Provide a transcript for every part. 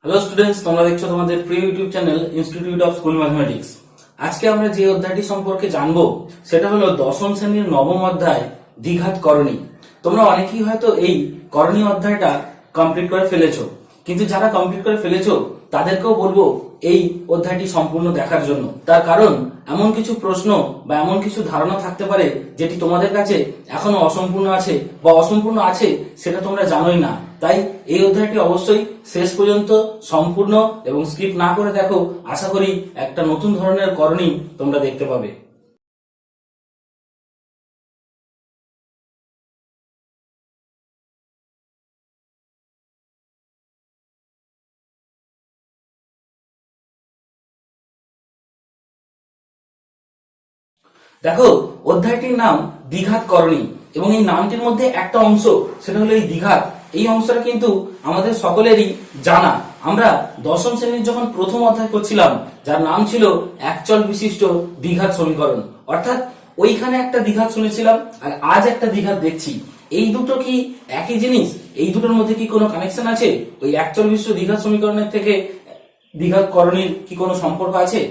Hello students, তোমরা দেখছো তোমাদের প্রিয় YouTube channel institute of school mathematics. আজকে আমরা যে অধ্যায়টি সম্পর্কে জানবো সেটা হলো দশম শ্রেণীর নবম অধ্যায় দ্বিঘাত করণী। তোমরা অনেকেই হয়তো এই করণী অধ্যায়টা কমপ্লিট করে ফেলেছো, কিন্তু যারা কমপ্লিট করে ফেলেছো তাদেরকেও বলবো এই অধ্যায়টি সম্পূর্ণ দেখার জন্য। তার কারণ এমন কিছু প্রশ্ন বা এমন কিছু ধারণা থাকতে পারে যেটি তোমাদের কাছে এখনো অসম্পূর্ণ আছে বা অসম্পূর্ণ আছে সেটা তোমরা জানোই না। তাই এই অধ্যায়টি অবশ্যই শেষ পর্যন্ত সম্পূর্ণ এবং স্কিপ না করে দেখো। আশা করি একটা নতুন ধরনের করণী তোমরা দেখতে পাবে। দেখো, অধ্যায়টির নাম দ্বিঘাত করণী এবং এই নামটির মধ্যে একটা অংশ, সেটা হলো এই দ্বিঘাত। এই অংশটা কিন্তু আমাদের সকলেরই জানা। আমরা দশম শ্রেণীর যখন প্রথম অধ্যায় করছিলাম, যার নাম ছিল একচল বিশিষ্ট দ্বিঘাত সমীকরণ, অর্থাৎ ওইখানে একটা দ্বিঘাত শুনেছিলাম আর আজ একটা দ্বিঘাত দেখছি। এই দুটো কি একই জিনিস? এই দুটোর মধ্যে কি কোনো কানেকশন আছে? ওই একচল বিশিষ্ট দ্বিঘাত সমীকরণের থেকে দ্বিঘাত করণীর কি কোনো সম্পর্ক আছে?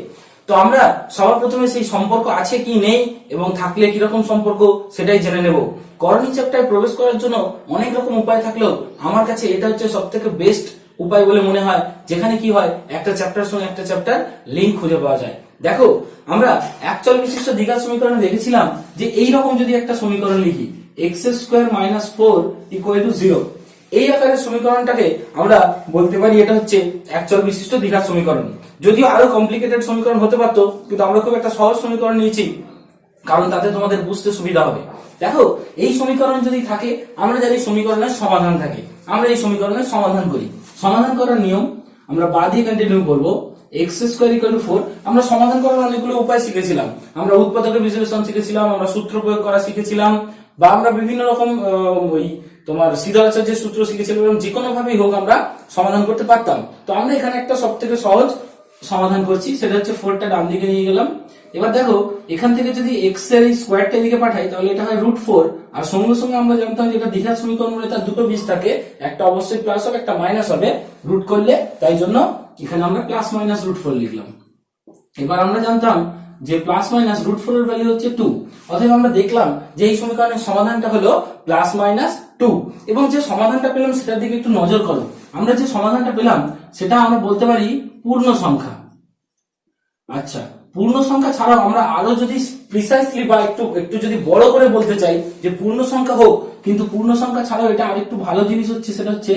তো আমরা সবার প্রথমে সেই সম্পর্ক আছে কি নেই এবং থাকলে কিরকম সম্পর্ক সেটাই জেনে নেব। করণী চ্যাপ্টারে প্রবেশ করার জন্য অনেক রকম উপায় থাকলেও আমার কাছে এটা হচ্ছে সব থেকে বেস্ট উপায় বলে মনে হয়, যেখানে কি হয় একটা চ্যাপ্টার সঙ্গে একটা চ্যাপ্টার লিঙ্ক খুঁজে পাওয়া যায়। দেখো, আমরা একচল বিশিষ্ট দ্বিঘাত সমীকরণে দেখেছিলাম যে এইরকম যদি একটা সমীকরণ লিখি x² - 4 = 0, এই আকারের সমীকরণটাকে আমরা বলতে পারি এটা হচ্ছে একচল বিশিষ্ট দ্বিঘাত সমীকরণ। যদিও আরো কমপ্লিকেটেড সমীকরণ হতে পারতো, কিন্তু আমরা খুব একটা সহজ সমীকরণ নিয়েছি কারণ তাতে তোমাদের বুঝতে সুবিধা হবে। দেখো, এই সমীকরণ যদি থাকে, আমরা জানি সমীকরণের সমাধান থাকে, আমরা এই সমীকরণের সমাধান করি। সমাধান করার নিয়ম আমরা বাঁ দিয়ে কন্টিনিউ করবো। x² = 4 আমরা সমাধান করার অনেকগুলো উপায় শিখেছিলাম। আমরা উৎপাদকের বিশ্লেষণ শিখেছিলাম, আমরা সূত্র প্রয়োগ করা শিখেছিলাম, বা আমরা বিভিন্ন রকম ওই তোমার সিদ্ধাচার্যের সূত্র শিখেছিলাম, এবং যে কোনো ভাবেই হোক আমরা সমাধান করতে পারতাম। তো আমরা এখানে একটা সব থেকে সহজ সমাধান করছি, সেটা হচ্ছে 4টা ডান দিকে নিয়ে গেলাম। এবার দেখো, এখান থেকে যদি x এর এই স্কোয়ারটা এদিকে পাঠাই তাহলে এটা হয় √4। আর সঙ্গে সঙ্গে আমরা জানতাম যে এটা দ্বিঘাত সমীকরণ বলে তার দুটো বীজ থাকে, একটা অবশ্যই প্লাস হবে একটা মাইনাস হবে রুট করলে, তাই জন্য এখানে আমরা প্লাস মাইনাস √4 লিখলাম। এবার আমরা জানতাম যে প্লাস মাইনাস √4 এর ভ্যালু হচ্ছে 2, অতএব আমরা দেখলাম যে এই সমীকরণের সমাধানটা হলো প্লাস মাইনাস 2। এবং যে সমাধানটা পেলাম সেটার দিকে একটু নজর করো। আমরা যে সমাধানটা পেলাম সেটা আমরা বলতে পারি পূর্ণ সংখ্যা। আচ্ছা, পূর্ণ সংখ্যা ছাড়াও আমরা আরো যদি প্রিসাইসলি বা একটু যদি বড় করে বলতে চাই যে পূর্ণ সংখ্যা হোক, কিন্তু পূর্ণ সংখ্যা ছাড়াও এটা আরেকটু ভালো জিনিস হচ্ছে, সেটা হচ্ছে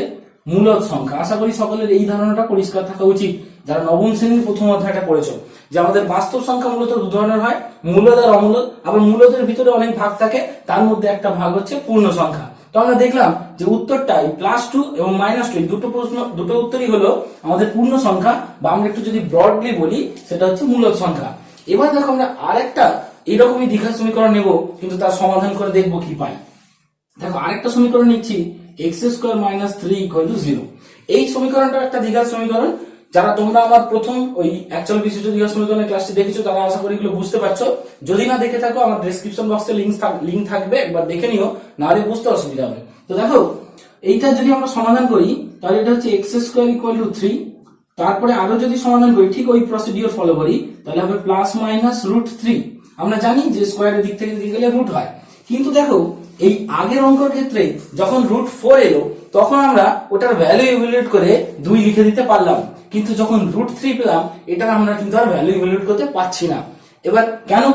মূলদ সংখ্যা। আশা করি সকলের এই ধারণাটা পরিষ্কার থাকা উচিত যারা নবম শ্রেণীর প্রথম অধ্যায়টা পড়েছো, যে আমাদের বাস্তব সংখ্যা মূলত দু ধরনের হয়, মূলদ আর অমূলদ। আবার মূলদের ভিতরে অনেক ভাগ থাকে, তার মধ্যে একটা ভাগ হচ্ছে পূর্ণ সংখ্যা। তো আমরা দেখলাম যে উত্তরটাই +2 এবং -2 দুটো উত্তরই হলো আমাদের পূর্ণ সংখ্যা, বা আমরা একটু যদি ব্রডলি বলি সেটা হচ্ছে মূলদ সংখ্যা। এবার দেখো, আমরা আরেকটা এরকমই দ্বিঘাত সমীকরণ নেব, কিন্তু তার সমাধান করে দেখবো কি পাই। দেখো, আরেকটা সমীকরণ নিচ্ছি x² - 3 = 0। এই সমীকরণটা একটা দ্বিঘাত সমীকরণ। যারা তোমরা আমার প্রথম ওই একচল বিশিষ্ট দ্বিঘাত সমীকরণের ক্লাসটি দেখেছো তারা আশা করি এগুলো বুঝতে পারছো। যদি না দেখে থাকো, আমার ডেসক্রিপশন বক্সে লিংক থাকবে, একবার দেখে নিও, না হলে বুঝতে অসুবিধা হবে। তো দেখো, এইটা যদি আমরা সমাধান করি তাহলে এটা হচ্ছে x² = 3। তারপরে আরো যদি সমাধান করি, ঠিক ওই প্রসিডিওর ফলো করি, তাহলে হবে প্লাস মাইনাস √3। আমরা জানি যে স্কোয়ারের দিক থেকে দিকে গেলে রুট হয়, কিন্তু দেখো এই আগের অঙ্কের ক্ষেত্রে যখন √4 এলো তখন আমরা ওটার ভ্যালু ইভ্যালুয়েট করে 2 লিখে দিতে পারলাম, কিন্তু যখন √3 পেলাম এটার আমরা কিন্তু আর ভ্যালু ইভ্যালুয়েট করতে পারছি না। এবার কেন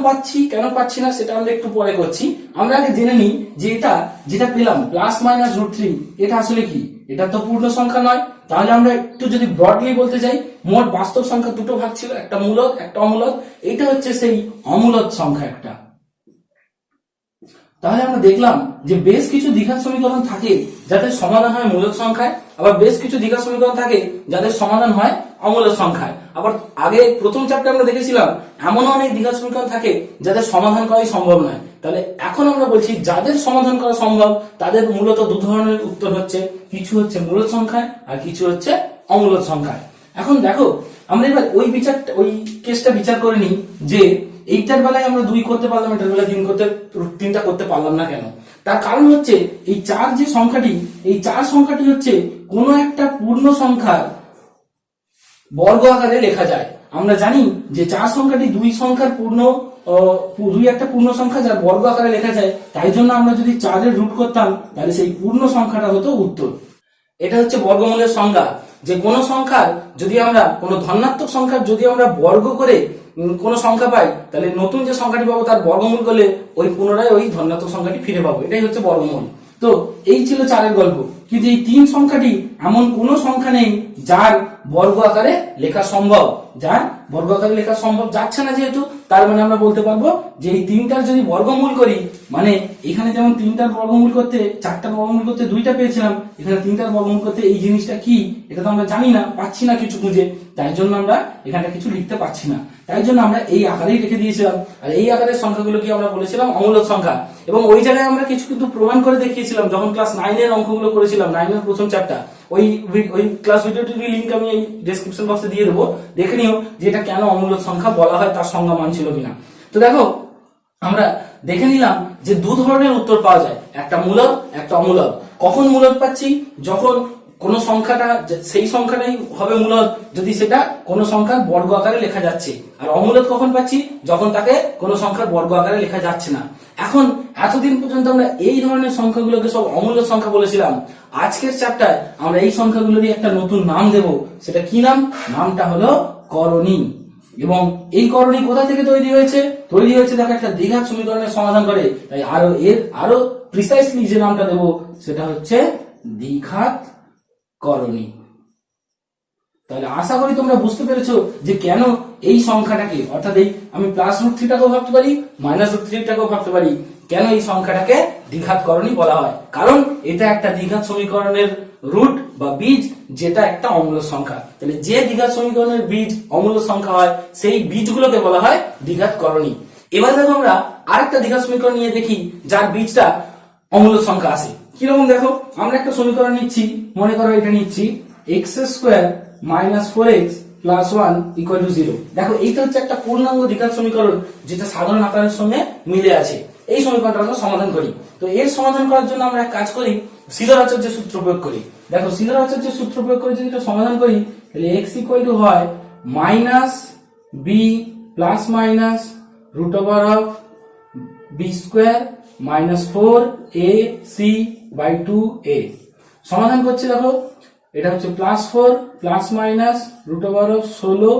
পাচ্ছি না সেটা আমরা একটু পরে করছি। আমরা আগে জেনে নিই যে এটা যেটা পেলাম প্লাস মাইনাস √3, এটা আসলে কি? এটা তো পূর্ণ সংখ্যা নয়। তাহলে আমরা একটু যদি ব্রডলি বলতে চাই, মোট বাস্তব সংখ্যা দুটো ভাগ ছিল, একটা মূলদ একটা অমূলদ। এটা হচ্ছে সেই অমূলদ সংখ্যা একটা। তাহলে আমরা দেখলাম যে বেশ কিছু দ্বিঘাত সমীকরণ থাকে যাদের সমাধান হয় মূলদ সংখ্যায়, আবার বেশ কিছু দ্বিঘাত সমীকরণ থাকে যাদের সমাধান হয় অমূলদ সংখ্যায়। আবার আগে প্রথম চ্যাপ্টারে আমরা দেখেছিলাম এমন অনেক দ্বিঘাত সমীকরণ থাকে যাদের সমাধান করাই সম্ভব নয়। তাহলে এখন আমরা বলছি যাদের সমাধান করা সম্ভব তাদের মূলত দু ধরনের উত্তর হচ্ছে, কিছু হচ্ছে মূলদ সংখ্যায় আর কিছু হচ্ছে অমূলদ সংখ্যায়। এখন দেখো, আমরা এবার ওই কেসটা বিচার করে নিই যে এইটার বেলায় আমরা 2 করতে পারলাম, এটার বেলায় 3টা করতে পারলাম না কেন? তার কারণ হচ্ছে এই 4 যে সংখ্যাটি, এই 4 সংখ্যাটি হচ্ছে কোনো একটা পূর্ণ সংখ্যার বর্গ আকারে লেখা যায়। আমরা জানি যে 4 সংখ্যাটি দুই সংখ্যার দুই একটা পূর্ণ সংখ্যা যার বর্গ আকারে লেখা যায়, তাই জন্য আমরা যদি 4 এর রুট করতাম তাহলে সেই পূর্ণ সংখ্যাটা হতো উত্তর। এটা হচ্ছে বর্গমূলের সংজ্ঞা, যে কোনো সংখ্যার যদি আমরা কোনো ধনাত্মক সংখ্যার যদি আমরা বর্গ করে কোন সংখ্যা পাই, তাহলে নতুন যে সংখ্যাটি পাবো তার বর্গমূল করলে ওই পুনরায় ওই ধনাত্মক সংখ্যাটি ফিরে পাবো। এটাই হচ্ছে বর্গমূল। তো এই ছিল 4-এর গল্প। কিন্তু এই 3 সংখ্যাটি এমন কোনো সংখ্যা নেই যার বর্গ আকারে লেখা সম্ভব, যার বর্গ আকারে লেখা সম্ভব যাচ্ছে না, যেহেতু তার মানে আমরা বলতে পারবো যে এই 3টার যদি বর্গমূল করি, মানে এখানে যেমন 3টার বর্গমূল করতে 4টার বর্গমূল করতে 2টা পেয়েছিলাম, এখানে 3টার বর্গমূল করতে এই জিনিসটা কি এটা তো আমরা জানি না, পাচ্ছি না কিছু খুঁজে, তাই জন্য আমরা এখানে কিছু লিখতে পাচ্ছি না, তাই জন্য আমরা এই আকারেই রেখে দিয়েছিলাম। আর এই আকারের সংখ্যাগুলো কি আমরা বলেছিলাম অমূলক সংখ্যা। এবং ওই জায়গায় আমরা কিছু কিন্তু প্রমাণ করে দেখিয়েছিলাম যখন ক্লাস 9-এর অঙ্কগুলো করেছিলাম, 9-এর প্রথম চ্যাপ্টার। ওই ক্লাস ভিডিওটির লিংক আমি এই ডেসক্রিপশন বক্সে দিয়ে দেবো, দেখে নিও যে এটা কেন অমূলক সংখ্যা বলা হয়, তার সংজ্ঞা মান ছিল কিনা। তো দেখো আমরা দেখে নিলাম যে দু ধরনের উত্তর পাওয়া যায়, একটা মূলক একটা অমূলক। কখন মূলক পাচ্ছি? যখন কোন সংখ্যাটা সেই সংখ্যাটাই হবে মূলক যদি সেটা কোন সংখ্যার বর্গ আকারে লেখা যাচ্ছে। আর অমূলক কখন পাচ্ছি? যখন তাকে কোন সংখ্যার বর্গ আকারে লেখা যাচ্ছে না। এখন এতদিন পর্যন্ত আমরা এই ধরনের সংখ্যাগুলোকে সব অমূলক সংখ্যা বলেছিলাম। আজকের চ্যাপ্টার আমরা এই সংখ্যাগুলোরই একটা নতুন নাম দেব। সেটা কি নাম? নামটা হলো করণী। এবং এই করণী কোথা থেকে তৈরি হয়েছে? তৈরি হয়েছে দেখো একটা দ্বিঘাত সমীকরণের সমাধান করে। তাই আরো প্রিসাইসলি যে নামটা দেব সেটা হচ্ছে দ্বিঘাত করণী। তাহলে আশা করি তোমরা বুঝতে পেরেছো যে কেন এই সংখ্যাটাকে, অর্থাৎ এই আমি +√3টাকেও ভাবতে পারি, -√3টাকেও ভাবতে পারি, কেন এই সংখ্যাটাকে দ্বিঘাত করণী বলা হয়। কারণ এটা একটা দ্বিঘাত সমীকরণের রুট বা বীজ, যেটা একটা অমূলক সংখ্যা। তাহলে যে দ্বিঘাত সমীকরণের বীজ অমূলক সংখ্যা হয় সেই বীজগুলোকে বলা হয় দ্বিঘাত করণী। এবার দেখো আমরা আরেকটা দ্বিঘাত সমীকরণ নিয়ে দেখি যার বীজটা অমূলক সংখ্যা আসে। কিরকম দেখো, আমরা একটা সমীকরণ নিচ্ছি, মনে করো এটা নিচ্ছি x² - 4x + 1 = 0। দেখো এইটা হচ্ছে একটা পূর্ণাঙ্গ দ্বিঘাত সমীকরণ যেটা সাধারণ আকারের সঙ্গে মিলে আছে। এই সমীকরণটা আমরা সমাধান করি। তো এর সমাধান করার জন্য আমরা এক কাজ করি, সিলর আচার্যের সূত্র প্রয়োগ করি। দেখো সিলর আচার্যের সূত্র প্রয়োগ করে যদি এটা সমাধান করি, তাহলে x হয় -b ± √b² - 4ac/2a। সমাধান করছি, দেখো এটা হচ্ছে +4 ± √16 - 4/2,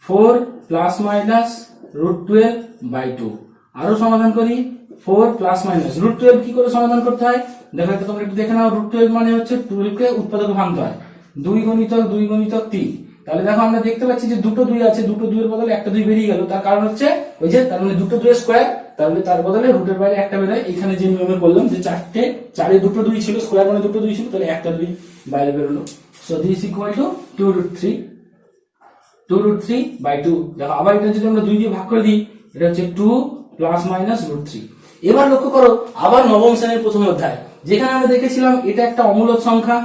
4 ± √12/2। আরো সমাধান করি, 4 ± √12 কি করে সমাধান করতে হয় দেখো, তোমরা একটু দেখে নাও। √12 মানে হচ্ছে 12 কে উৎপাদকে ভাঙতে হয়, 2 × 2 × 3। তাহলে দেখো আমরা দেখতে পাচ্ছি যে দুটো 2 আছে, দুটো 2 এর বদলে একটা 2 বেরিয়ে গেল। তার কারণ হচ্ছে ওই যে তার মানে দুটো 2 এর স্কয়ার, তাহলে তার বদলে রুটের বাইরে একটা বেরোয়। এখানে যে নিয়মে বললাম যে 4 এ দুটো 2 ছিল, স্কয়ার মানে দুটো 2 ছিল, তাহলে একটা 2 বাইরে বেরোলো। So this equal to 2√3 2√3/2। দেখো আবার এটা যদি আমরা 2 দিয়ে ভাগ করে দিই, এটা হচ্ছে 2 ± √3। এবার লক্ষ্য করো আবার নবম শ্রেণীর প্রথম অধ্যায়, যেখানে আমরা দেখেছিলাম এটা একটা অমূলক সংখ্যা,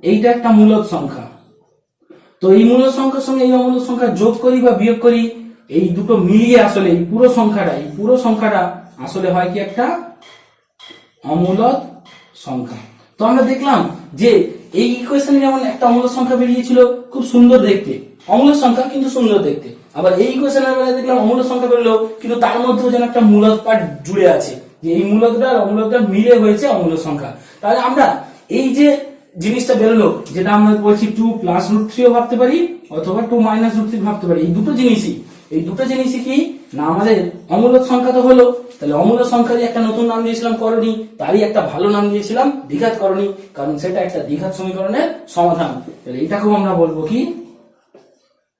এইটা একটা মূলক সংখ্যা। তো এই মূলক সংখ্যার সঙ্গে এই অমূলক সংখ্যা যোগ করি বা বিয়োগ করি, এই দুটো মিলিয়ে আসলে এই পুরো সংখ্যাটা আসলে হয় কি একটা অমূলক সংখ্যা। তো আমরা দেখলাম যে এই ইকুয়েশনে যেমন একটা অমূলক সংখ্যা বেরিয়েছিল, খুব সুন্দর দেখতে, অমূলক সংখ্যা কিন্তু সুন্দর দেখতে। আবার এই ইকুয়েশনের বেলায় দেখলাম অমূলক সংখ্যা বেরোলো, কিন্তু তার মধ্যেও যেন একটা মূলক পার্ট জুড়ে আছে, যে এই মূলকটা আর অমূলকটা মিলে হয়েছে অমূলক সংখ্যা। তাহলে আমরা এই যে জিনিসটা বেরোলো, যেটা আমরা বলছি 2 + √3ও ভাবতে পারি অথবা 2 - √3 ভাবতে পারি। এই দুটো জিনিসই কি না আমাদের অমূলক সংখ্যা তো হলো। তাহলে অমূলক সংখ্যারই একটা নতুন নাম দিয়েছিলাম করণী, তারই একটা ভালো নাম দিয়েছিলাম দ্বিঘাত করণী, কারণ সেটা একটা দ্বিঘাত সমীকরণের সমাধান। তাহলে এটাকেও আমরা বলবো কি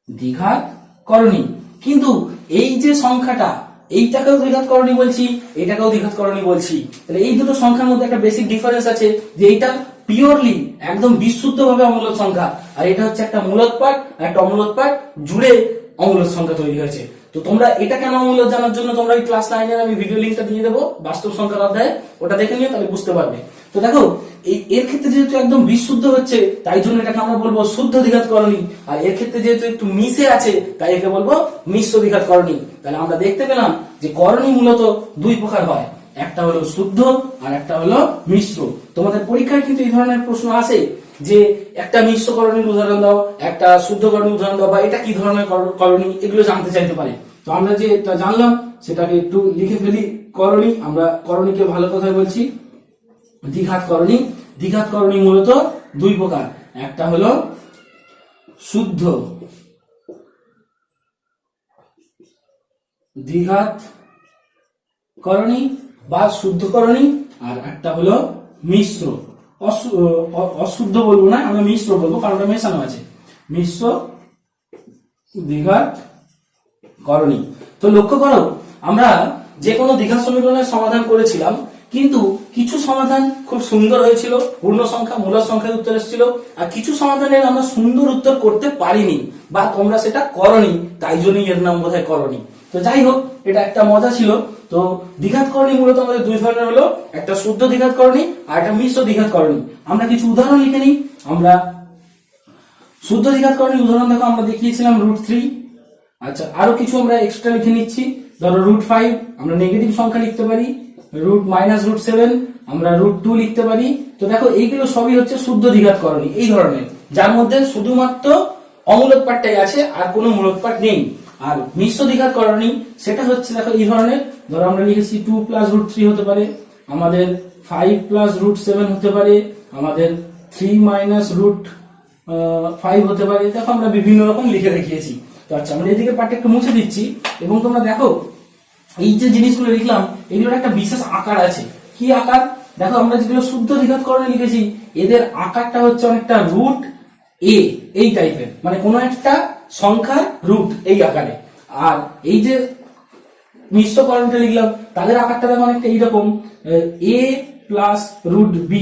দ্বিঘাত করণী। কিন্তু এই যে সংখ্যাটা, এইটাকেও দ্বিঘাত করণী বলছি, এটাকেও দ্বিঘাত করণী বলছি। তাহলে এই দুটো সংখ্যার মধ্যে একটা বেসিক ডিফারেন্স আছে, যে এইটা পিওরলি একদম বিশুদ্ধভাবে অমূলক সংখ্যা, আর এটা হচ্ছে একটা মূলক পার্ট একটা অমূলক পার্ট জুড়ে অমূলক সংখ্যা তৈরি হয়েছে। তো তোমরা এটা কেন অমূলক জানার জন্য তোমরা এই ক্লাস 9-এর আমি ভিডিও লিংকটা দিয়ে দেবো, বাস্তব সংখ্যার অধ্যায়ে, ওটা দেখে নিও, তাহলে বুঝতে পারবে। তো দেখো এর ক্ষেত্রে যেহেতু একদম বিশুদ্ধ হচ্ছে, তাই জন্য এটাকে আমরা বলবো শুদ্ধ দ্বিঘাত করণী। আর এর ক্ষেত্রে যেহেতু একটু মিশে আছে, তাই একে বলবো মিশ্র দ্বিঘাত করণী। তাহলে আমরা দেখতে পেলাম যে করণী মূলত দুই প্রকার হয়, একটা হলো শুদ্ধ আর একটা হলো মিশ্র। তোমাদের পরীক্ষায় কিন্তু এই ধরনের প্রশ্ন আসে যে একটা মিশ্র করণীর উদাহরণ দাও, একটা শুদ্ধ করণীর উদাহরণ দাও, বা এটা কি ধরনের করণী, এগুলো জানতে চাইতে পারে। তো আমরা যেটা জানলাম সেটাকে একটু লিখে ফেলি। করণী, আমরা করণীকে ভালো কথায় বলছি দ্বিঘাত করণী। দ্বিঘাত করণী মূলত দুই প্রকার, একটা হলো শুদ্ধ দ্বিঘাত করণী বা শুদ্ধ করণী, আর একটা হলো মিশ্র। অশুদ্ধ বলবো না, আমরা মিশ্র বলবো কারণ ওটা মেশানো আছে। মিশ্র দ্বিঘাত করণী। তো লক্ষ্য করো, আমরা যে কোনো দ্বিঘাত সমীকরণের সমাধান করেছিলাম, কিন্তু কিছু সমাধান খুব সুন্দর হয়েছিল, পূর্ণ সংখ্যা মূলদ সংখ্যার উত্তর এসেছিল, আর কিছু সমাধানের আমরা সুন্দর উত্তর করতে পারিনি বা তোমরা সেটা করনি, তাই জন্যই এর নাম বোধহয় করণী। তো যাই হোক, এটা একটা মজা ছিল। তো দ্বিঘাত করণী মূলত আমাদের দুই ধরনের হলো, একটা শুদ্ধ দ্বিঘাত করণী আর একটা মিশ্র দ্বিঘাত করণী। আমরা কিছু উদাহরণ লিখে নিই। আমরা শুদ্ধ দ্বিঘাত করণীর উদাহরণ দেখো, আমরা দেখিয়েছিলাম √3। আচ্ছা, আরো কিছু আমরা এক্সট্রা লিখে নিচ্ছি। ধরো √5 আমরা নেগেটিভ সংখ্যা লিখতে পারি, √7 আমরা √2 লিখতে পারি। তো দেখো, এইগুলো সবই হচ্ছে শুদ্ধ দ্বিঘাত করণী, এই ধরনের, যার মধ্যে শুধুমাত্র অমূলক পাঠটাই আছে আর কোনো মূলক পাঠ নেই। আর মিশ্র দ্বিঘাত করণী সেটা হচ্ছে দেখো এই ধরনের, ধরো আমরা লিখেছি 2 + √3 হতে পারে, আমাদের 5 + √7 হতে পারে, আমাদের 3 - √5 হতে পারে। দেখো আমরা বিভিন্ন রকম লিখে দেখিয়েছি। তো আচ্ছা, আমরা এদিকে পাঠটা একটু মুছে দিচ্ছি, এবং তোমরা দেখো এই যে জিনিসগুলো লিখলাম এগুলোর একটা বিশেষ আকার আছে। কি আকার? দেখো, আমরা যেগুলো শুদ্ধ দ্বিঘাত করণী লিখেছি এদের আকারটা হচ্ছে অনেকটা √a এই টাইপের, মানে কোনো একটা সংখ্যার রুট এই আকারে। আর এই যে মিশ্র করণীটা লিখলাম তাদের আকারটা দেখো অনেকটা এইরকম, a + √b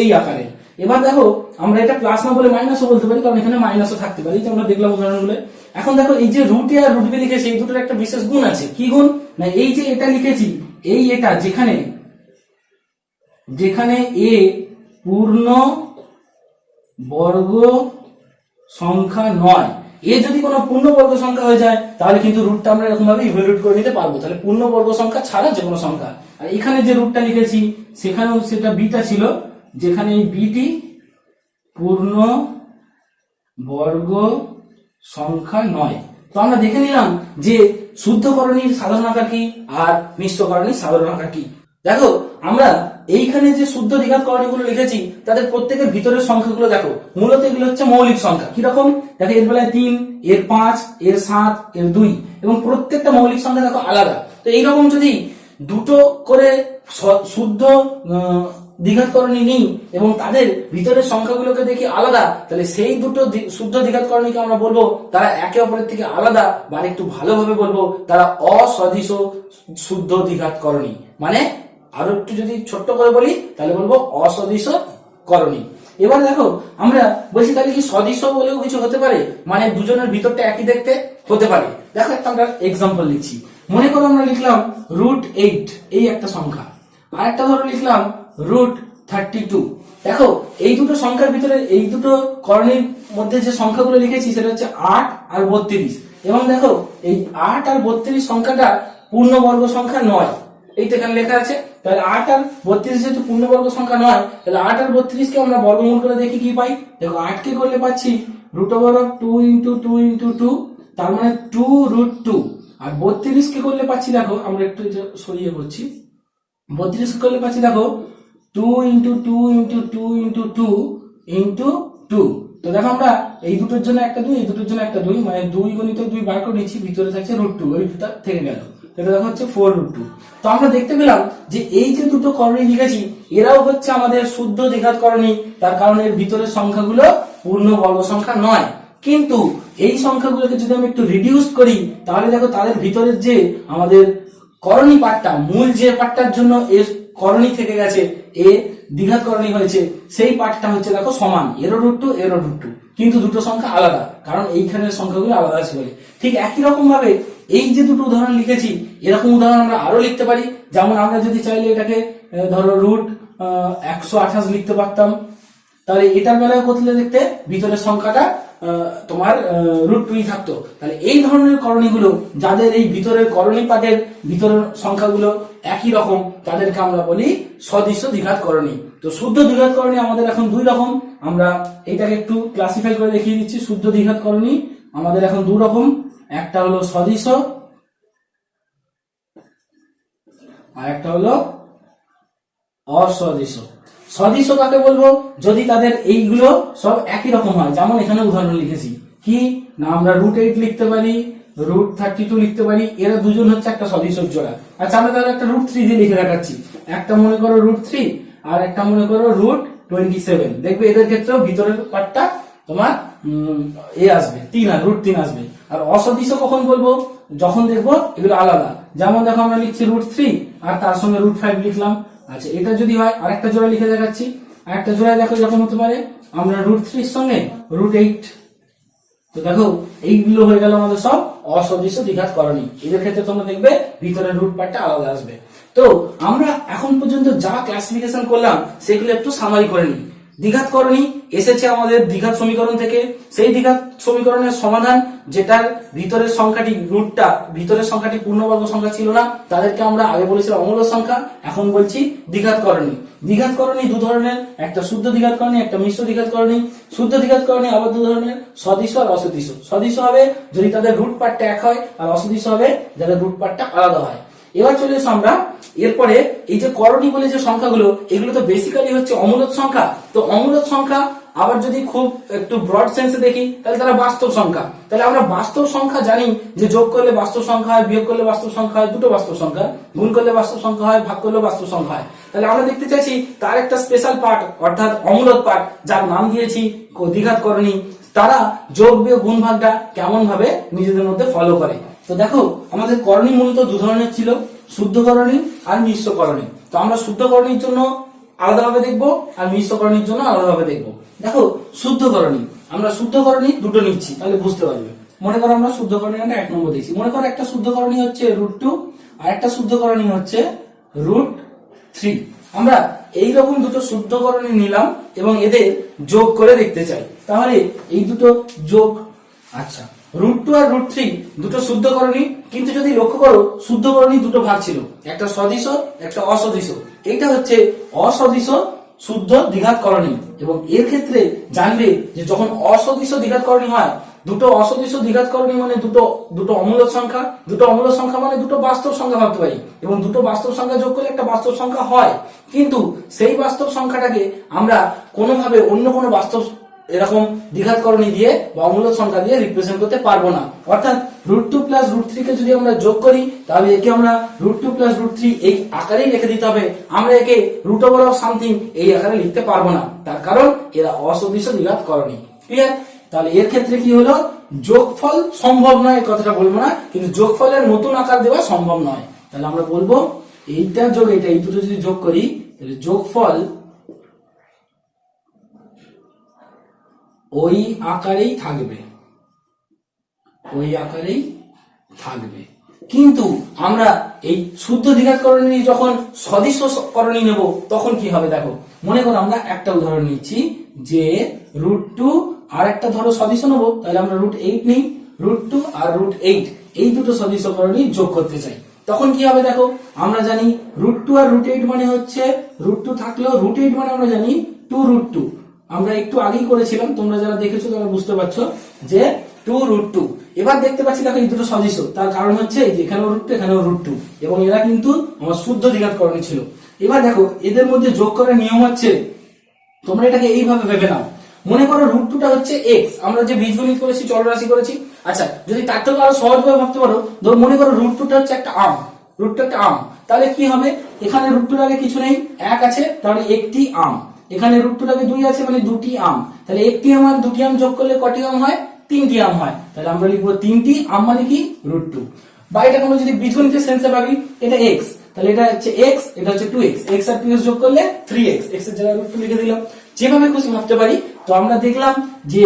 এই আকারে। এবার দেখো, আমরা এটা প্লাস না বলে মাইনাসও বলতে পারি, কারণ এখানে মাইনাসও থাকতে পারে, যে আমরা দেখলাম উদাহরণগুলো। এখন দেখো, এই যে √a আর √b লিখেছি এই দুটোর একটা বিশেষ গুণ আছে। কি গুণ? না, এই যে এটা লিখেছি, এই এটা যেখানে যেখানে a পূর্ণ বর্গ সংখ্যা নয়, এ যদি কোনো পূর্ণবর্গ সংখ্যা হয়ে যায় তাহলে কিন্তু রুটটা আমরা এরকম ভাবে ইভালুয়েট করে নিতে পারবো, তাহলে পূর্ণবর্গ সংখ্যা ছাড়া যে কোনো সংখ্যা। আর এখানে যে রুটটা লিখেছি সেখানেও সেটা বিটা ছিল, যেখানে এই বিটি পূর্ণ বর্গ সংখ্যা নয়। তো আমরা দেখে নিলাম যে শুদ্ধ করণীর সাধারণ আকার কি আর মিশ্র করণীর সাধারণ আকার কি। দেখো, আমরা এইখানে যে শুদ্ধ দ্বিঘাত করণীগুলো লিখেছি তাদের প্রত্যেকের ভিতরের সংখ্যাগুলো দেখো, মূলত এগুলো হচ্ছে মৌলিক সংখ্যা। কিরকম? দেখো, এর বেলায় 3, এর 5, এর 7, এর 2, এবং প্রত্যেকটা মৌলিক সংখ্যা দেখো আলাদা। তো এইরকম যদি দুটো করে শুদ্ধ দ্বিঘাত করণী নিই এবং তাদের ভিতরের সংখ্যাগুলোকে দেখি আলাদা, তাহলে সেই দুটো শুদ্ধ দ্বিঘাত করণীকে আমরা বলবো তারা একে অপরের থেকে আলাদা, বা একটু ভালোভাবে বলবো তারা অসদৃশ শুদ্ধ দ্বিঘাত করণী। মানে আরো একটু যদি ছোট্ট করে বলি তাহলে বলবো অসদৃশ করণী। এবার দেখো, আমরা বলছি তাহলে কি সদৃশ বলেও কিছু হতে পারে, মানে দুজনের ভিতরটা একই দেখতে হতে পারে। দেখো, একটা আমরা এক্সাম্পল লিখছি। মনে করো আমরা লিখলাম √8 এই একটা সংখ্যা, আর একটা ধরো লিখলাম √32। দেখো, এই দুটো সংখ্যার ভিতরে এই দুটো করণীর মধ্যে যে সংখ্যাগুলো লিখেছি সেটা হচ্ছে 8 আর 32। এবং দেখো, এই 8 আর 32 সংখ্যাটা পূর্ণবর্গ সংখ্যা নয়, এই তো এখানে লেখা আছে। তাহলে 8 আর 32 যেহেতু পূর্ণবর্গ সংখ্যা নয়, তাহলে 8 আর 32 কে আমরা বর্গমূল করে দেখি কি পাই। দেখো, 8 কে করলে পাচ্ছি √2 × 2 × 2, তার মানে 2√2। আর 32 কে করলে পাচ্ছি, দেখো আমরা একটু সরিয়ে করছি, 32 কে করলে পাচ্ছি দেখো 2 × 2 × 2 × 2 × 2। তো দেখো, আমরা এই দুটোর জন্য একটা 2, এই দুটোর জন্য একটা 2, মানে 2 × 2 বার করে নিচ্ছি, ভিতরে থাকছে √2, ওই দুটা থেকে গেল, এটা দেখো হচ্ছে 4√2। তো আমরা দেখতে পেলাম যে এই যে দুটো করণী লিখেছি এরাও হচ্ছে আমাদের শুদ্ধ দ্বিঘাত করণী, তার কারণ এর ভিতরের সংখ্যাগুলো পূর্ণ বর্গ সংখ্যা নয়। কিন্তু এই সংখ্যাগুলোকে যদি আমি একটু রিডিউস করি তাহলে দেখো তাদের ভিতরের যে আমাদের করণী পাঠটা, মূল যে পাঠটার জন্য এর করণী থেকে গেছে, এ দ্বিঘাত করণী হয়েছে, সেই পাঠটা হচ্ছে দেখো সমান, এরও √2 এরও √2, কিন্তু দুটো সংখ্যা আলাদা, কারণ এইখানের সংখ্যাগুলো আলাদা আছে বলে। ঠিক একই রকম ভাবে এই যে দুটো উদাহরণ লিখেছি এরকম উদাহরণ আমরা আরো লিখতে পারি। যেমন আমরা যদি চাইলে এটাকে ধরো √128 লিখতে পারতাম, তাহলে এটার বেলায় করলে দেখতে ভিতরের সংখ্যাটা তোমার √2 থাকতো। তাহলে এই ধরনের করণীগুলো যাদের এই ভিতরের করণী পাঠের ভিতরের সংখ্যাগুলো একই রকম তাদেরকে আমরা বলি সদৃশ্য দ্বিঘাত করণী। তো শুদ্ধ দ্বিঘাত করণী আমাদের এখন দুই রকম, আমরা এটাকে একটু ক্লাসিফাই করে দেখিয়ে দিচ্ছি। শুদ্ধ দ্বিঘাত করণী আমাদের এখন দুই রকম, একটা হলো সদৃশ্য আর একটা হলো অসদৃশ্য। সদৃশ্য কাকে বলবো? যদি তাদের এইগুলো সব একই রকম হয়, যেমন এখানে উদাহরণ লিখেছি কি না, আমরা √8 লিখতে পারি, √32 লিখতে পারি, এরা দুজন হচ্ছে একটা সদৃশ্য জোড়া। আচ্ছা আমরা তাহলে একটা √3 দিয়ে লিখে দেখাচ্ছি, একটা মনে করো √3 আর একটা মনে করো √27। দেখবে এদের ক্ষেত্রেও ভিতরের পার্টটা তোমার আসবে 3 আর √3 আসবে। আর অসদৃশ্য কখন বলবো? যখন দেখবো এগুলো আলাদা, যেমন দেখো আমরা লিখছি √3 আর তার সঙ্গে √5 লিখলাম। আচ্ছা এটা যদি হয় আরেকটা জোড়া লিখে দেখাচ্ছি, আরেকটা জোড়া দেখো যখন হতে পারে আমরা √3 সঙ্গে √8। তো দেখো এইগুলো হয়ে গেল আমাদের সব অসদৃশ্য দ্বিঘাত করণী। এদের ক্ষেত্রে তোমরা দেখবে ভিতরের রুট পার্টটা আলাদা আসবে। তো আমরা এখন পর্যন্ত যা ক্লাসিফিকেশন করলাম সেগুলো একটু সামারি করে নিই। দ্বিঘাত করণী এসেছে আমাদের দ্বিঘাত সমীকরণ থেকে, সেই দ্বিঘাত সমীকরণের সমাধান যেটার ভিতরের সংখ্যাটি রুটটা ভিতরের সংখ্যাটি পূর্ণবর্গ সংখ্যা ছিল না, তাদেরকে আমরা আগে বলেছিলাম অমূলক সংখ্যা, এখন বলছি দ্বিঘাত করণী। দ্বিঘাত করণী দু ধরনের, একটা শুদ্ধ দ্বিঘাত করণী, একটা মিশ্র দ্বিঘাত করণী। শুদ্ধ দ্বিঘাত করণী আবার দু ধরনের, সদৃশ্য আর অসদৃশ্য। সদৃশ্য হবে যদি তাদের রুট পার্টটা এক হয়, আর অসদৃশ্য হবে যাদের রুট পার্টটা আলাদা হয়। এবার চলে এসো আমরা এরপরে এই যে করণী বলে যে সংখ্যাগুলো, এগুলো তো বেসিক্যালি হচ্ছে অমূলক সংখ্যা। তো অমূলক সংখ্যা আবার যদি খুব একটু ব্রড সেন্সে দেখি তাহলে তারা বাস্তব সংখ্যা। তাহলে আমরা বাস্তব সংখ্যা জানি যে যোগ করলে বাস্তব সংখ্যা হয়, বিয়োগ করলে বাস্তব সংখ্যা হয়, দুটো বাস্তব সংখ্যা, গুণ করলে বাস্তব সংখ্যা হয়, ভাগ করলে বাস্তব সংখ্যা হয়। তাহলে আমরা দেখতে চাইছি তার একটা স্পেশাল পার্ট অর্থাৎ অমূলক পার্ট, যার নাম দিয়েছি দ্বিঘাত করণী, তারা যোগ বিয়োগ গুণ ভাগটা কেমন ভাবে নিজেদের মধ্যে ফলো করে। তো দেখো আমাদের করণী মূলত দু ধরনের ছিল, শুদ্ধ করণী আর মিশ্র করণী। তো আমরা শুদ্ধ করণীর জন্য আলাদাভাবে দেখবো আর মিশ্র করণীর জন্য আলাদাভাবে দেখবো। দেখো শুদ্ধ করণী, আমরা শুদ্ধ করণী দুটো নিচ্ছি তাহলে বুঝতে পারবে। মনে করো আমরা শুদ্ধ করণী আমরা 1 নম্বর দেখছি। মনে করো একটা শুদ্ধ করণী হচ্ছে √2 আর একটা শুদ্ধ করণী হচ্ছে √3। আমরা এইরকম দুটো শুদ্ধ করণী নিলাম এবং এদের যোগ করে দেখতে চাই। তাহলে এই দুটো যোগ, আচ্ছা √2 আর √3 দুটো শুদ্ধ করণী, কিন্তু যদি লক্ষ্য করো শুদ্ধ করণী দুটো ভাগ ছিল, একটা সদৃশ একটা অসদৃশ। এইটা হচ্ছে অসদৃশ শুদ্ধ দ্বিঘাত করণী। এবং এর ক্ষেত্রে জানবে যে যখন অসদৃশ দ্বিঘাত করণী হয়, দুটো অসদৃশ দ্বিঘাত করণী মানে দুটো অমূলক সংখ্যা, দুটো অমূলক সংখ্যা মানে দুটো বাস্তব সংখ্যা ভাবতে পারি, এবং দুটো বাস্তব সংখ্যা যোগ করলে একটা বাস্তব সংখ্যা হয়। কিন্তু সেই বাস্তব সংখ্যাটাকে আমরা কোনোভাবে অন্য কোনো বাস্তব এরকম দ্বিঘাত করণী দিয়ে বা অমূলক সংখ্যা দিয়ে রিপ্রেজেন্ট করতে পারবো না। অর্থাৎ √2 + √3 কে যদি আমরা যোগ করি তাহলে একে আমরা √2 + √3 এই আকারেই লিখে দিতে হবে। আমরা একে √সামথিং এই আকারে লিখতে পারবো না, তার কারণ এরা অসদৃশ দ্বিঘাত করণী। ক্লিয়ার? তাহলে এর ক্ষেত্রে কি হলো, যোগফল সম্ভব নয়, এই কথাটা বলবো না, কিন্তু যোগফলের নতুন আকার দেওয়া সম্ভব নয়। তাহলে আমরা বলবো এইটা যোগ এইটা, এই দুটো যদি যোগ করি তাহলে যোগফল ওই আকারেই থাকবে, ওই আকারেই থাকবে। কিন্তু আমরা এই শুদ্ধ দ্বিঘাত করণী যখন সদৃশ্য করণী নেব তখন কি হবে দেখো। মনে করো আমরা একটা উদাহরণ নিচ্ছি যে √2 আর একটা ধরো সদৃশ্য নেবো, তাহলে আমরা √8 নিই, √2 আর √8 এই দুটো সদৃশ্য করণী যোগ করতে চাই। তখন কি হবে দেখো, আমরা জানি √2 আর √8 মানে হচ্ছে √2 থাকলেও √8 মানে আমরা জানি 2√2। আমরা একটু আগেই করেছিলাম, তোমরা যারা দেখেছো তারা বুঝতে পারছো যে 2√2। এবার দেখতে পাচ্ছি দেখো এই দুটো সদৃশ্য, তার কারণ হচ্ছে এই যে এখানেও √2 এখানেও √2, এবং এরা কিন্তু আমার শুদ্ধ দ্বিঘাত করণী ছিল। এবার দেখো এদের মধ্যে যোগ করার নিয়ম হচ্ছে, তোমরা এটাকে এইভাবে ভেবে নাও। মনে করো √2টা হচ্ছে x, আমরা যে বীজগণিত করেছি চলরাশি করেছি। আচ্ছা যদি তার থেকে আরো সহজভাবে ভাবতে পারো, ধরো মনে করো √2টা হচ্ছে একটা আম, √2 একটা আম, তাহলে কি হবে, এখানে √2 আগে কিছু নেই, 1 আছে, তাহলে একটি আম। এখানে √2 আগে 2 আছে মানে দুটি আম, তাহলে একটি আম আর দুটি আম যোগ করলে কটি আম হয়, 3টি আম হয়। তাহলে আমরা লিখবো 3টি আম মানে কি √2। বা এটা কোনো যদি বীজগণিতের সেন্সে ভাবি, এটা x, তাহলে এটা হচ্ছে x, এটা হচ্ছে 2x, x আর 2x যোগ করলে 3x, x এর জায়গায় √2 লিখে দিলাম। যেভাবে খুশি ভাবতে পারি। তো আমরা দেখলাম যে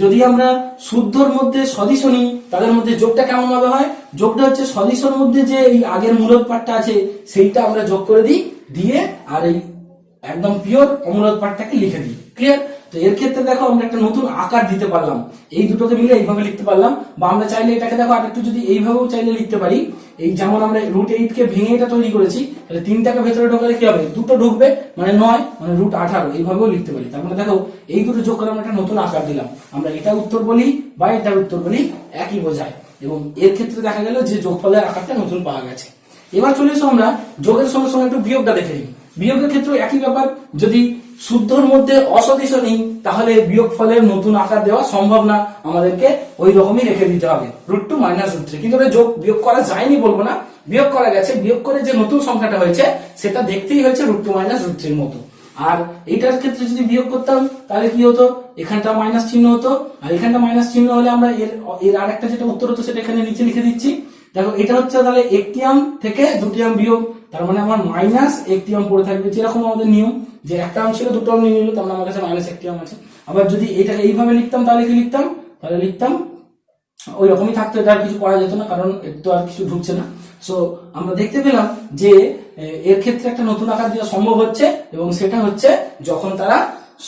যদি আমরা শুদ্ধর মধ্যে সদৃশ নিই তাদের মধ্যে যোগটা কেমন ভাবে হয়, যোগটা হচ্ছে সদৃশর মধ্যে যে এই আগের মূলদ পার্টটা আছে সেইটা আমরা যোগ করে দিই, দিয়ে আর এই একদম পিওর অমূলদ পার্টটাকে লিখে দিই। ক্লিয়ার? তো এর ক্ষেত্রে দেখো আমরা একটা নতুন আকার দিতে পারলাম, এই দুটোকে মিলে এইভাবে লিখতে পারলাম, বা আমরা চাইলে এটাকে দেখো আর একটু যদি এইভাবেও চাইলে লিখতে পারি, এই যেমন আমরা √8 কে ভেঙে এটা তৈরি করেছি, তাহলে 3টাকে ভেতরে ঢোকালে কি হবে, দুটো ঢুকবে মানে 9 মানে √18 এইভাবেও লিখতে পারি। তার মানে দেখো এই দুটো যোগ করে আমরা একটা নতুন আকার দিলাম, আমরা এটা উত্তর বলি বা এটা উত্তর বলি একই বোঝায়, এবং এর ক্ষেত্রে দেখা গেল যে যোগফলের আকারটা নতুন পাওয়া গেছে। এবার চলে এসো আমরা যোগের সঙ্গে সঙ্গে একটু বিয়োগটা দেখে নিই। বিয়োগের ক্ষেত্রে একই ব্যাপার, যদি শুদ্ধর মধ্যে অসদিশ নেই তাহলে বিয়োগ ফলের নতুন আকার দেওয়া সম্ভব না, আমাদেরকে ওই রকমই রেখে দিতে হবে √2 - √3। কিন্তু যোগ বিয়োগ করা যায়নি বলবো না, বিয়োগ করা গেছে, বিয়োগ করে যে নতুন সংখ্যাটা হয়েছে সেটা দেখতেই হয়েছে √2 - √3 মতো। আর এইটার ক্ষেত্রে যদি বিয়োগ করতাম তাহলে কি হতো, এখানটা মাইনাস চিহ্ন হতো, আর এখানটা মাইনাস চিহ্ন হলে আমরা এর আরেকটা যেটা উত্তর হতো সেটা এখানে নিচে লিখে দিচ্ছি। দেখো এটা হচ্ছে তাহলে 1টি থেকে 2টি বিয়োগ, তার মানে আমার -1টি পড়ে থাকবে, যেরকম আমাদের নিয়ম যে একটা ছিল 2টো নিয়ে নিল, তার মানে আমার কাছে -1টি আছে। আবার যদি এটাকে এইভাবে লিখতাম তাহলে কি লিখতাম, তাহলে লিখতাম ওই রকমই থাকতো, এটা আর কিছু করা যেত না, কারণ এর তো আর কিছু ঢুকছে না। সো আমরা দেখতে পেলাম যে এর ক্ষেত্রে একটা নতুন আকার দেওয়া সম্ভব হচ্ছে, এবং সেটা হচ্ছে যখন তারা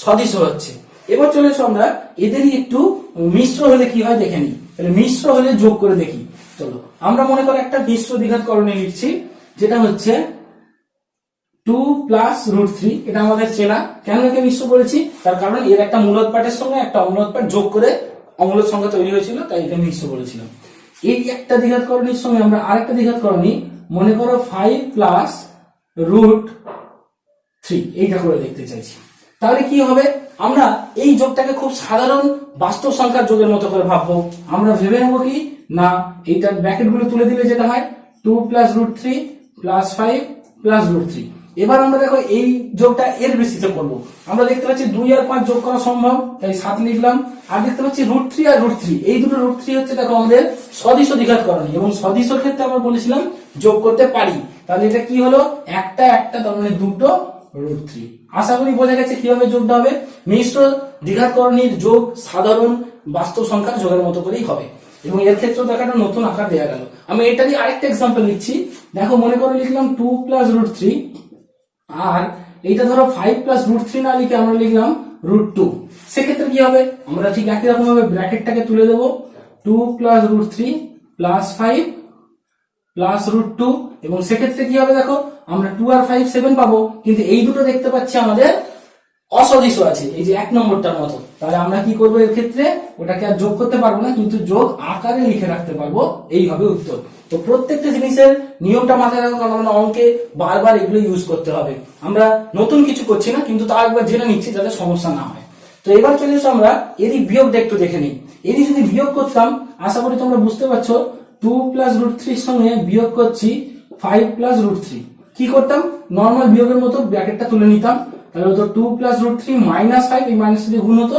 সদিশ হচ্ছে। এবার চলে এসো আমরা এদেরই একটু মিশ্র হলে কি হয় দেখে নিই। তাহলে মিশ্র হলে যোগ করে দেখি। চলো আমরা মনে করো একটা মিশ্র দ্বিঘাত করণী লিখছি, যেটা হচ্ছে 2 + √3। এটা আমাদের চেনা। কেন একে মিশ্র করেছি, তার কারণ এর একটা মূলদ পাঠের সঙ্গে একটা অমূলদ পাঠ যোগ করে অমূলদ সংখ্যা তৈরি হয়েছিল, তাই একে মিশ্র করেছিলাম। এই একটা দ্বিঘাত করণীর সঙ্গে আমরা আরেকটা দ্বিঘাত করণী মনে করো 5 + √3 এইটা করে দেখতে চাইছি। তাহলে কি হবে, আমরা এই যোগটাকে খুব সাধারণ বাস্তব সংখ্যার যোগের মতো করে ভাববো। আমরা ভেবে নেবো কি না, এইটার ব্র্যাকেট গুলো তুলে দিলে যেটা হয় 2 + √3 + 5 + √3। এবার আমরা দেখো এই যোগটা এর বেসিসে করবো। আমরা দেখতে পাচ্ছি 2 আর 5 যোগ করা সম্ভব, তাই 7 লিখলাম। আর দেখতে পাচ্ছি √3 আর √3, এই দুটো √3 হচ্ছে দেখো আমাদের সদিশ দ্বিঘাত করণী, এবং সদিশের ক্ষেত্রে আমরা বলেছিলাম যোগ করতে পারি। তাহলে এটা কি হলো, একটা তার মানে দুটো √3। আশা করি বোঝা গেছে কিভাবে যোগটা হবে। মিশ্র দ্বিঘাত করণীর যোগ সাধারণ বাস্তব সংখ্যার যোগের মতো করেই হবে, এবং এর ক্ষেত্রে দেখাটা নতুন আকার দেওয়া গেল। আমি এটারই আরেকটা এক্সাম্পল লিখছি। দেখো মনে করে লিখলাম 2 + √3, আর এইটা ধরো 5 + √3 না লিখে আমরা লিখলাম √2। সেক্ষেত্রে কি হবে, আমরা ঠিক একই রকম ভাবে ব্র্যাকেটটাকে তুলে দেবো 2 + √3 + 5 + √2, এবং সেক্ষেত্রে কি হবে দেখো আমরা 2 আর 5 7 পাবো, কিন্তু এই দুটো দেখতে পাচ্ছি আমাদের অসদিশ আছে, এই যে 1 নম্বরটার মতো। তাহলে আমরা কি করবো, এর ক্ষেত্রে ওটাকে আর যোগ করতে পারবো না, কিন্তু যোগ আকারে লিখে রাখতে পারবো, এই হবে উত্তর। তো প্রত্যেকটা জিনিসের নিয়মটা মাথায় রাখো, কারণ আমরা অঙ্কে বারবার এগুলো ইউজ করতে হবে। আমরা নতুন কিছু করছি না, কিন্তু তা একবার জেনে নিচ্ছি যাতে সমস্যা না হয়। তো এবার চলে এসো আমরা এরই বিয়োগটা একটু দেখে নিই। এরই যদি বিয়োগ করতাম, আশা করি তোমরা বুঝতে পারছো, 2 + √3 সঙ্গে বিয়োগ করছি 5 + √3। কি করতাম, নর্মাল বিয়োগের মতো ব্র্যাকেটটা তুলে নিতাম, তাহলে হতো 2 + √3 - 5, এই মাইনাস দিয়ে গুণ হতো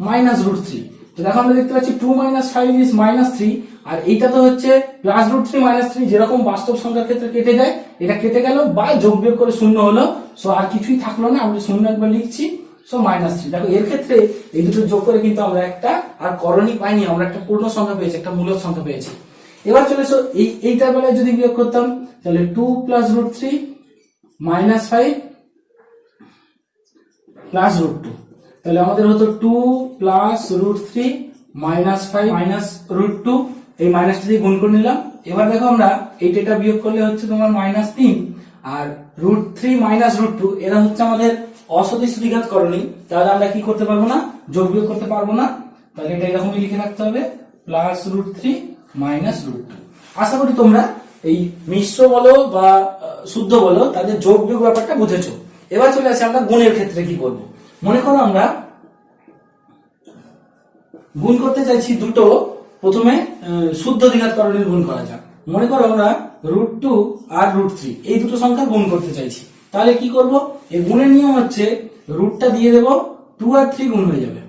-√3। তো দেখো আমরা দেখতে পাচ্ছি 2 - 5 = -3, আর এইটা তো হচ্ছে +√3 - 3, যেরকম বাস্তব সংখ্যার ক্ষেত্রে কেটে যায়, এটা কেটে গেল বা যোগ বিয়োগ করে শূন্য হলো। সো আর কিছুই থাকলো না, আমরা শূন্য একবার লিখছি, সো -3। দেখো এর ক্ষেত্রে এই দুটো যোগ করে কিন্তু আমরা একটা আর করণী পাইনি, আমরা একটা পূর্ণ সংখ্যা পেয়েছি, একটা মূলদ সংখ্যা পেয়েছি। এবার চলে এসো এইটার বেলায় যদি বিয়োগ করতাম, তাহলে 2 + √3 - 5 + √2, তাহলে আমাদের হতো 2 + √3 - 5 - √2, এই মাইনাসটা দিয়ে গুণ করে নিলাম। এবার দেখো আমরা এইটা বিয়োগ করলে হচ্ছে তোমার -3, আর √3 - √2 এরা হচ্ছে আমাদের অসদিশ দ্বিঘাত করণী। তাহলে আমরা কি করতে পারবো না, যোগ বিয়োগ করতে পারবো না, তাহলে এটা এরকমই লিখে রাখতে হবে +√3 - √2। আশা করি তোমরা এই মিশ্র বলো বা শুদ্ধ বলো তাদের যোগ বিয়োগ ব্যাপারটা বুঝেছো। এবার চলে আসে আমরা গুণের ক্ষেত্রে কি করব। মনে করো আমরা গুণ করতে চাইছি দুটো, প্রথমে শুদ্ধ দ্বিঘাত করণীর গুণ করা যাক। মনে করো আমরা √2 আর √3 এই দুটো সংখ্যা গুণ করতে চাইছি। তাহলে কি করব, এই গুণের নিয়ম হচ্ছে রুটটা দিয়ে দেব, 2 আর 3 গুণ হয়ে যাবে,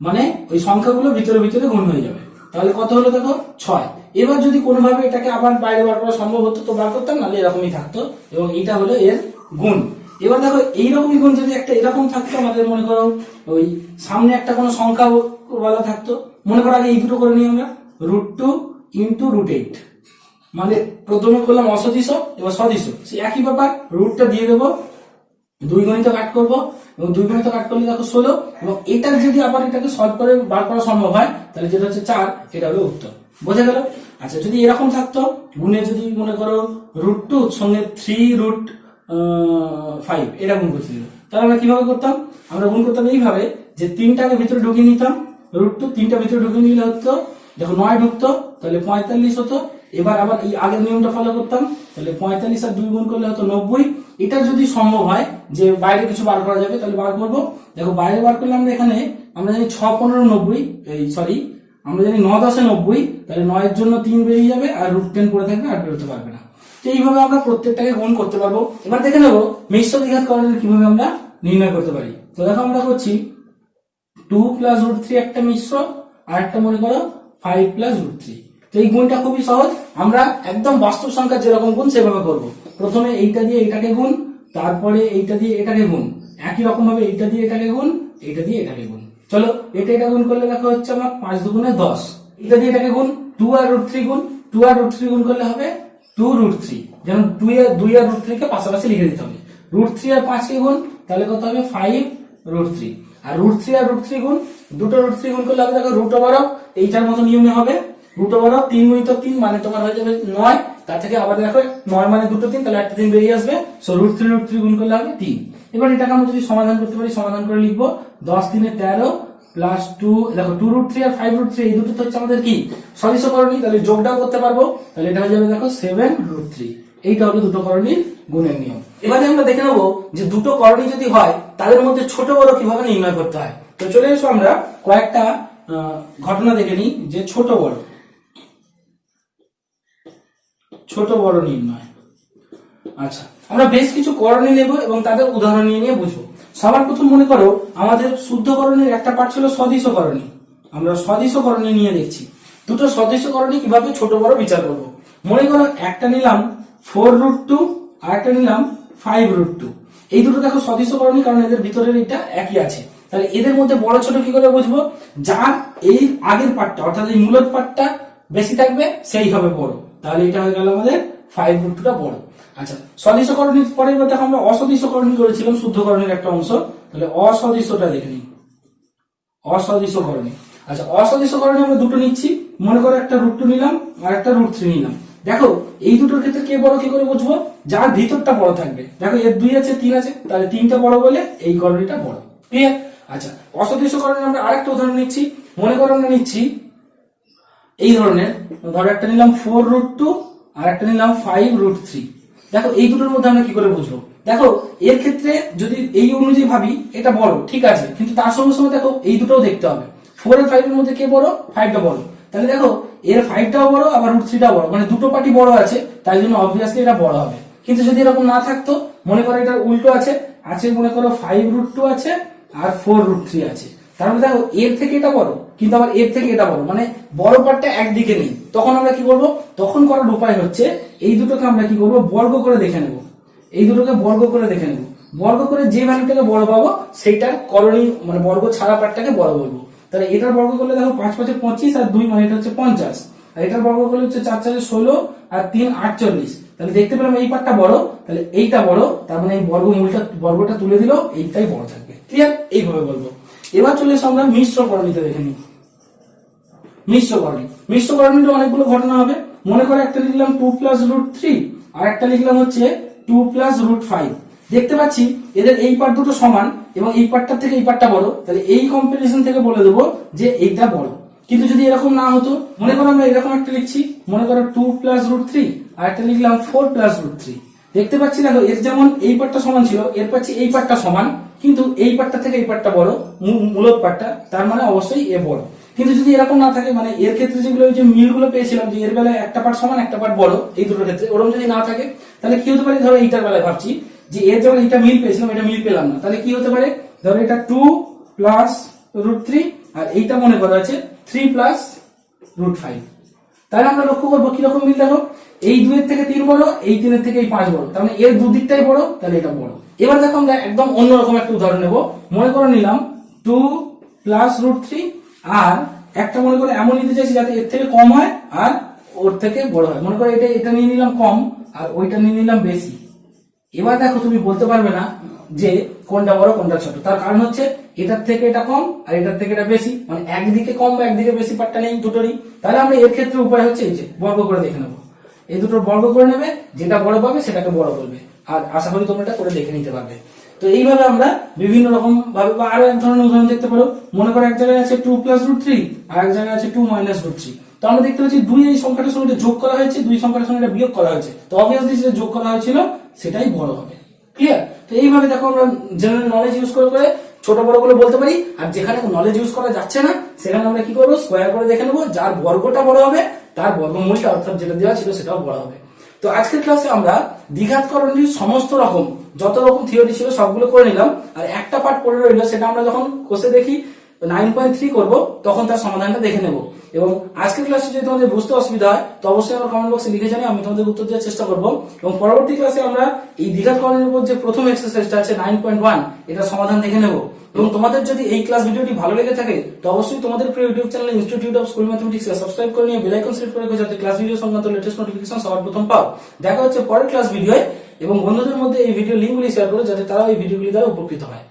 মানে ওই সংখ্যাগুলো ভিতরে ভিতরে গুণ হয়ে যাবে। তাহলে কত হলো দেখো 6। এবার যদি কোনোভাবে এটাকে আবার বাইরে বার করা সম্ভব হতো তো বার করতাম, নাহলে এরকমই থাকতো, এবং এটা হলো এর গুণ। এবার দেখো এইরকমই গুণ যদি একটা এরকম থাকতো, আমাদের মনে করো ওই সামনে একটা কোনো সংখ্যা বলা থাকতো, মনে করো আগে এই দুটো করে নিই আমরা, √2 × √8, মানে প্রথমে করলাম অসদিশ, এবার সদিশ, সে একই ব্যাপার, রুটটা দিয়ে দেবো, 2 গণিত কাট করবো, এবং 2 গুণিত 8 করলে দেখো 16, এবং এটার যদি আবার এটাকে সলভ করে বার করা সম্ভব হয় তাহলে যেটা হচ্ছে 4, এটা হলো উত্তর। বোঝা গেল? আচ্ছা, যদি এরকম থাকতো গুণে, যদি মনে করো √2 সঙ্গে 3√5 এটা গুণ করতে দিল, তাহলে আমরা কিভাবে করতাম? আমরা গুণ করতাম এইভাবে যে 3টাকে ভিতরে ঢুকিয়ে নিতাম, √2 3টা ভিতরে ঢুকিয়ে নিলে হতো, দেখো 9 ঢুকতো তাহলে 45 হতো। এবার আবার এই আগের নিয়মটা ফলো করতাম, তাহলে 45 আর 2 গুণ করলে হতো 90। এটা যদি সম্ভব হয় যে বাইরে কিছু বার করা যাবে তাহলে বার করবো। দেখো বাইরে বার করলে আমরা এখানে আমরা জানি 6 15 90, আমরা জানি 9 10 90, তাহলে 9 এর জন্য 3 বেরিয়ে যাবে আর √10 পড়ে থাকবে, আর বেরোতে পারবে না। তো এইভাবে আমরা প্রত্যেকটাকে গুণ করতে পারবো। এবার দেখে নেবো মিশ্র দ্বিঘাতকরণ কিভাবে আমরা নির্ণয় করতে পারি। তো দেখো আমরা করছি 2 + √3 একটা মিশ্র, আর একটা মনে করো 5 + √3। তো এই গুণটা খুবই সহজ, আমরা একদম বাস্তব সংখ্যা যেরকম গুণ সেভাবে করব। প্রথমে এইটা দিয়ে এটাকে গুণ, তারপরে এইটা দিয়ে এটাকে গুণ, একই রকম ভাবে এইটা দিয়ে এটাকে গুণ, এইটা দিয়ে এটাকে গুণ। চলো এটা গুণ করলে দেখো হচ্ছে আমার 5 দুগুণে 10। এটা দিয়ে এটাকে গুণ, 2 আর √3 গুণ, 2 আর √3 গুণ করলে হবে 2√3। যেমন 2 আর √3 কে পাশাপাশি লিখে দিতে হবে। √3 আর 5 কে গুণ, তাহলে কত হবে 5√3। আর √3 আর √3 গুণ, দুটো √3 গুণ করলে হবে দেখো √, এইটার মতো নিয়মে হবে √, 3 গুণিত 3 মানে তোমার হয়ে যাবে 9। তার থেকে আবার দেখো 9 মানে দুটো 3, তাহলে একটা 3 বেরিয়ে আসবে। সো √3 গুণ করলে হবে 3। এবার এটাকে আমরা যদি সমাধান করতে পারি, সমাধান করে লিখবো 10 3 13 প্লাস 2, দেখো 2√3 আর 5√3 এই দুটো তো হচ্ছে আমাদের কি সদৃশ করণী, তাহলে যোগটাও করতে পারবো। তাহলে এটা হয়ে যাবে দেখো 7√3। এইটা হলো দুটো করণীর গুণের নিয়ম। এবারে আমরা দেখে নেবো যে দুটো করণী যদি হয় তাদের মধ্যে ছোট বড় কিভাবে নির্ণয় করতে হয়। তো চলে এসো আমরা কয়েকটা ঘটনা দেখে নিই যে ছোট বড় নির্ণয়। আচ্ছা, আমরা বেশ কিছু করণী নেব এবং তাদের উদাহরণ নিয়ে বুঝবো। সবার প্রথম মনে করো আমাদের শুদ্ধকরণের একটা পার্ট ছিল সদৃশ করণী। আমরা সদৃশ করণী নিয়ে দেখছি। দুটো সদৃশ করণী কিভাবে ছোট বড় বিচার করব। মনে করো একটা নিলাম 4√2 আর একটা নিলাম 5√2। এই দুটো দেখো সদৃশ করণী, কারণ এদের ভিতরের এটা একই আছে। তাহলে এদের মধ্যে বড় ছোট কি করে বুঝবো? যার এই আগের পার্টটা অর্থাৎ এই মূলত পার্টটা বেশি থাকবে সেই হবে বড়। তাহলে এটা হয়ে গেল আমাদের 5√2টা বড়। আচ্ছা, সদৃশ করণীর পরে এবার দেখো আমরা অসদৃশ করণী করেছিলাম শুদ্ধকরণের একটা অংশ। তাহলে অসদৃশটা দেখে নিই, অসদৃশ করণী। আচ্ছা, অসদৃশ করণী আমরা দুটো নিচ্ছি। মনে করো একটা √2 নিলাম আর একটা √3 নিলাম। দেখো এই দুটোর ক্ষেত্রে কে বড় কি করে বুঝবো? যার ভিতরটা বড় থাকবে। দেখো এর 2 আছে 3 আছে, তাহলে 3টা বড় বলে এই করণীটা বড়। ক্লিয়ার? আচ্ছা, অসদৃশ করণী আমরা আরেকটা উদাহরণ নিচ্ছি। মনে করো আমরা নিচ্ছি এই ধরনের, ধরো একটা নিলাম 4√2 আর একটা নিলাম 5√3। দেখো এই দুটোর মধ্যে আমরা কি করে বুঝবো? দেখো এর ক্ষেত্রে যদি এই অনুযায়ী ভাবি এটা বড়, ঠিক আছে, কিন্তু তার সঙ্গে সঙ্গে দেখো এই দুটোও দেখতে হবে। 4 আর 5 এর মধ্যে কে বড়? 5টা বড়। তাহলে দেখো এর 5টাও বড় আবার √3টাও বড়, মানে দুটো পার্টি বড় আছে, তাই জন্য অবভিয়াসলি এটা বড় হবে। কিন্তু যদি এরকম না থাকতো, মনে করো এটার উল্টো আছে, মনে করো 5√2 আছে আর 4√3 আছে, তাহলে দেখো এর থেকে এটা বড় কিন্তু আবার এর থেকে এটা বড়, মানে বড় পার্টটা একদিকে নেই। তখন আমরা কি করব? তখন করার উপায় হচ্ছে এই দুটোকে আমরা কি করব? বর্গ করে দেখে নেব। এই দুটোকে বর্গ করে দেখে নেব। বর্গ করে যে ভ্যালুটাকে বড় পাবো সেইটার করণী, মানে বর্গ ছাড়া পার্টটাকে বড় বলবো। তাহলে এটার বর্গ করলে দেখো 5 5 25 আর 2 মানে এটা হচ্ছে 50। আর এটার বর্গ করলে হচ্ছে 4 4 16 আর 3 48। তাহলে দেখতে পেলাম এই পার্টটা বড়, তাহলে এইটা বড়, তার মানে এই বর্গটা তুলে দিলেও এইটাই বড় থাকবে। ক্লিয়ার? এইভাবে বলবো। এবার চলে এসে আমরা মিশ্র করণীতে দেখে নিই। মিশ্র করণীতে অনেকগুলো ঘটনা হবে। মনে করে একটা লিখলাম 2 + √3 আর একটা লিখলাম হচ্ছে 2 + √5। দেখতে পাচ্ছি এদের এই পার্ট দুটো সমান এবং এই পার্টটা থেকে এই পার্টটা বড়, তাহলে এই কম্পারিজন থেকে বলে দেবো যে এইটা বড়। কিন্তু যদি এরকম না হতো, মনে করো আমরা এরকম একটা লিখছি, মনে করো 2 + √3 আর একটা লিখলাম 4 + √3। দেখতে পাচ্ছি দেখো এর যেমন এই পার্টটা সমান ছিল, এর পাচ্ছি এই পার্টটা সমান, কিন্তু এই পার্টটা থেকে এই পার্টটা বড়, মূলত পার্টটা, তার মানে অবশ্যই এ বড়। কিন্তু যদি এরকম না থাকে, মানে এর ক্ষেত্রে যেগুলো ওই যে মিলগুলো পেয়েছিলাম যে এর বেলায় একটা পার্ট সমান একটা পার্ট বড়, এই দুটোর ক্ষেত্রে ওরকম যদি না থাকে, তাহলে কি হতে পারে? ধরো এইটার বেলায় ভাবছি যে এর যখন এটা মিল পেয়েছিলাম, এটা মিল পেলাম না, তাহলে কি হতে পারে? ধরো এটা 2 + √3 আর এইটা মনে করা আছে 3 + √5। তাহলে আমরা লক্ষ্য করবো কিরকম মিল। দেখো এই 2 এর থেকে 3 বড়, এই 3 এর থেকে এই 5 বড়, তার মানে এর দুদিকটাই বড়, তাহলে এটা বড়। এবার দেখো আমরা একদম অন্যরকম একটা উদাহরণ নেব। মনে করে নিলাম 2 + √3 আর একটা মনে করে এমন নিতে চাইছি যাতে এর থেকে কম হয় আর ওর থেকে বড় হয়। মনে করো এটা নিয়ে নিলাম কম আর ওইটা নিয়ে নিলাম বেশি। এবার দেখো তুমি বলতে পারবে না যে কোনটা বড় কোনটা ছোট। তার কারণ হচ্ছে এটার থেকে এটা কম আর এটার থেকে এটা বেশি, মানে একদিকে কম বা একদিকে বেশি পার্টটা নেই দুটোরই। তাহলে আমরা এর ক্ষেত্রে উপায় হচ্ছে এই যে বর্গ করে দেখে নেবো, এই দুটোর বর্গ করে নেবে, যেটা বড় পাবে সেটাকে বড় করবে। আর আশা করি তোমরা এটা করে দেখে নিতে পারবে। তো এইভাবে আমরা বিভিন্ন রকম ভাবে, বা আরো এক ধরনের উদাহরণ দেখতে পারো। মনে করো এক জায়গায় আছে 2 + √3 আর এক জায়গায় আছে 2 - √3। তো আমরা দেখতে পাচ্ছি 2 এই সংখ্যাটার সঙ্গে যোগ করা হয়েছে, 2 সংখ্যাটার সঙ্গে বিয়োগ করা হয়েছে। তো অবভিয়াসলি যেটা যোগ করা হয়েছিল সেটাই বড় হবে। ক্লিয়ার? তো এইভাবে দেখো আমরা জেনারেল নলেজ ইউজ করে করে ছোট বড় গুলো বলতে পারি। আর যেখানে নলেজ ইউজ করা যাচ্ছে না সেখানে আমরা কি করবো, স্কোয়ার করে দেখে নেবো, যার বর্গটা বড় হবে তার বর্গমূলটা অর্থাৎ যেটা দেওয়া ছিল সেটাও বড় হবে। তো আজকের ক্লাসে আমরা দ্বিঘাতকরণের সমস্ত রকম যত রকম থিওরি ছিল সবগুলো করে নিলাম। আর একটা পার্ট পড়ে রইল, সেটা আমরা যখন কোর্সে দেখি 9.3 করব তখন তার সমাধানটা দেখে নেব। এবং আজকের ক্লাসে যদি তোমাদের বুঝতে অসুবিধা হয় তো অবশ্যই আমার কমেন্ট বক্সে লিখে জানিয়ে আমি তোমাদের উত্তর দেওয়ার চেষ্টা করব। এবং পরবর্তী ক্লাসে আমরা এই দ্বিঘাতকরণের উপর যে প্রথম এক্সারসাইজটা আছে 9.1 এটা সমাধান দেখে নেব। এবং তোমাদের যদি এই ক্লাস ভিডিওটি ভালো লেগে থাকে তো অবশ্যই তোমাদের প্রিয় YouTube channel institute of school mathematics subscribe করে নিয়ে বেল আইকন সেট করে রাখো, যাতে ক্লাস ভিডিও সংক্রান্ত লেটেস্ট নোটিফিকেশন সবার প্রথম পাও। দেখা হচ্ছে পরের ক্লাস ভিডিওয়ে, এবং বন্ধুদের মধ্যে এই ভিডিও লিঙ্কগুলি শেয়ার করো যাতে তারা এই ভিডিওগুলি দ্বারা উপকৃত হয়।